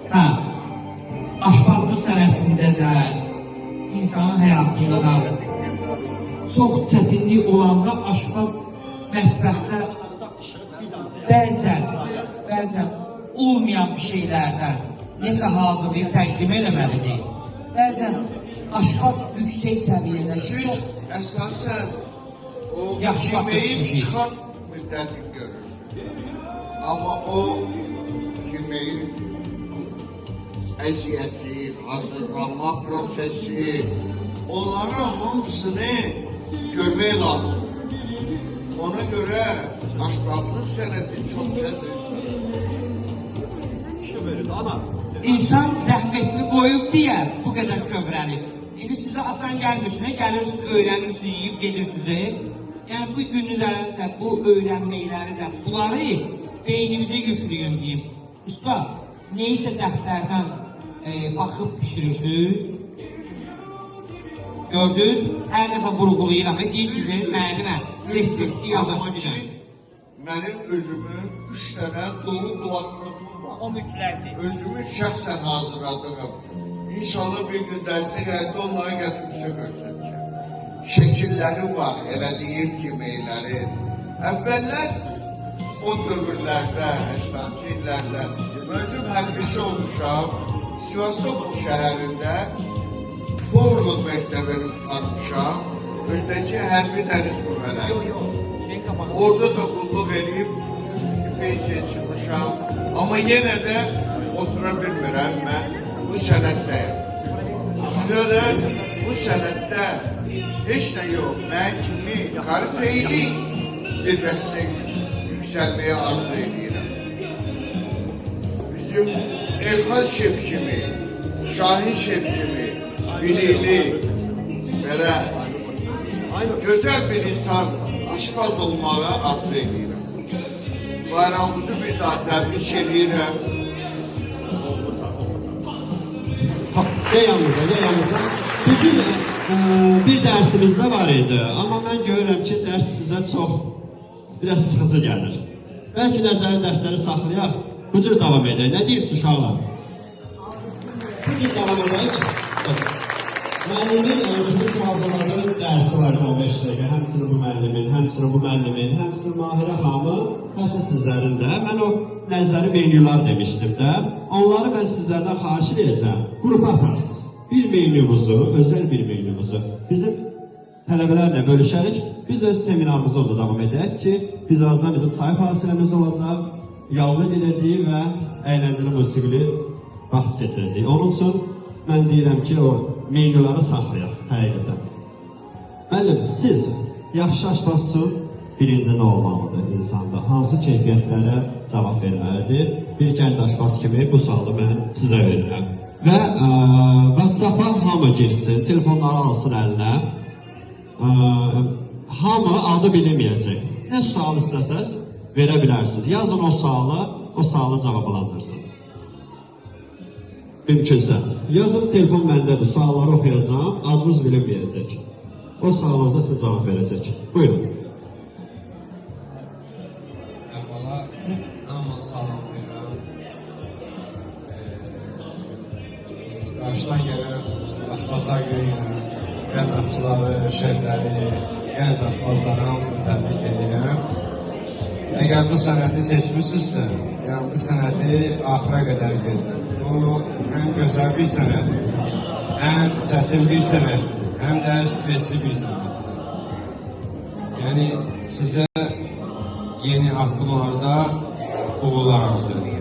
Hə, aşpazlıq sənətində də, insanın həyatında da çox çətinlik olanda aşpaz mətbəxdə bəzən olmayan bir şeylərdən nəsə hazırlayıb təqdim eləməlidir. Bəzən aşpaz yüksək səviyyədə Siz əsasən o yaxşı yemeğin çıxan müddətini görürsünüz. Amma o yemeğin əziyyəti, hazırlanma prosesi, onların hamısını görmək lazım. Ona görə aşpazlıq sənəti çox çətin. İnsan zəhmətli qoyub deyə bu qədər kövrənib. İndi sizə asan gəlmişsinə, gəlirsiniz, öyrənirsiniz, yiyib gedirsiniz. Yəni bu günləri də, bu öyrənməkləri də, bunları beynimizə yüklüyün deyim. Usta, neysə dəftərdən baxıb pişirirsiniz. Gördünüz, hər dəfə vurğulayıram. Deyirsiniz, müəllimə, resepti yazaq deyirəm. Mənim özümün 3 dənə dolu bloknotum var. O mütləqdir. Özümü şəxsən hazırladım. İnşallah bir gün dərsə gəldi, onları gətirmişə göstərəcəm. Şəkilləri var, elədiyim yeməklərin. Əvvəllər o dövrlərdə, 80-ci illərdə özüm hərbiçi olmuşam. Sivastopol şəhərində Borlug məktəbini tutarmışam. Özdəki hərbi dəniz qüvvələri. Orada da qulluq edib pensiya çıxmışam. Amma yenə də otura bilmirəm mən bu sənətdəyim. Sizə də bu sənətdə heç nə yox. Mən kimi Karifeyli zirvəsinə yüksəlməyə arzu edirəm. Bizim Elxan şef kimi, Şahin şef kimi, bilikli, belə gözəl bir insan aşpaz olmağa arzu edirəm. Bayramımızı bir daha təbrik edirəm. Ya yanımıza. Bizim bir dərsimizdə var idi, amma mən görürəm ki, dərs sizə çox biraz sıxıcı gəlir. Bəlkə nəzəri dərsləri saxlayaq, bu cür davam edək. Nə deyirsiniz uşaqlar? Bu cür davam edək. Müəllimin bizim üçün hazırladığı dərsi var 15 dəqiqə. Həmçinin bu müəllimin, həmçinin Mahirə xanımın, hətta sizlərin də. Mən o nəzəri menülər demişdim də. Onları mən sizlərdən xahiş edəcəm. Qrupa atarsınız. Bir menümüzü, özəl bir menümüzü bizim tələbələrlə bölüşərik. Biz öz seminarımızı orada davam edək ki, birazdan bizim çay fasiləmiz olacaq, yallı gedəcəyik və əyləncəli musiqili vaxt keçirəcəyik. Onun üçün mən deyirəm ki, o menüləri saxlayaq həqiqətən. Müəllim, siz yaxşı aşpaz üçün birinci nə olmalıdır insanda? Hansı keyfiyyətlərə cavab verməlidir? Bir gənc aşpaz kimi bu sualı mən sizə verirəm. Və WhatsApp-a hamı girsin, telefonları alsın əlinə. Hamı adı bilinməyəcək. Nə sual istəsəz verə bilərsiniz. Yazın o sualı cavablandırsın. Mümkünsə. Yazın, telefon məndədir, sualları oxuyacağım, adınız bilinməyəcək. O sualınıza sizə cavab verəcək. Buyurun. Əvvəla, hamı salamlayıram. Qarşıdan gələn aşpazlar görürəm, rəmətçiləri, şefləri, gənc aşpazları hamısını təbrik edirəm. Əgər bu sənəti seçmişsinizsə, yəni bu sənəti axıra qədər gedin. Bu, həm gözəl bir sənətdir, həm çətin bir sənətdir, həm də stresli bir sənətdir. Yəni, sizə yeni addımlarda uğurlar arzu edirəm.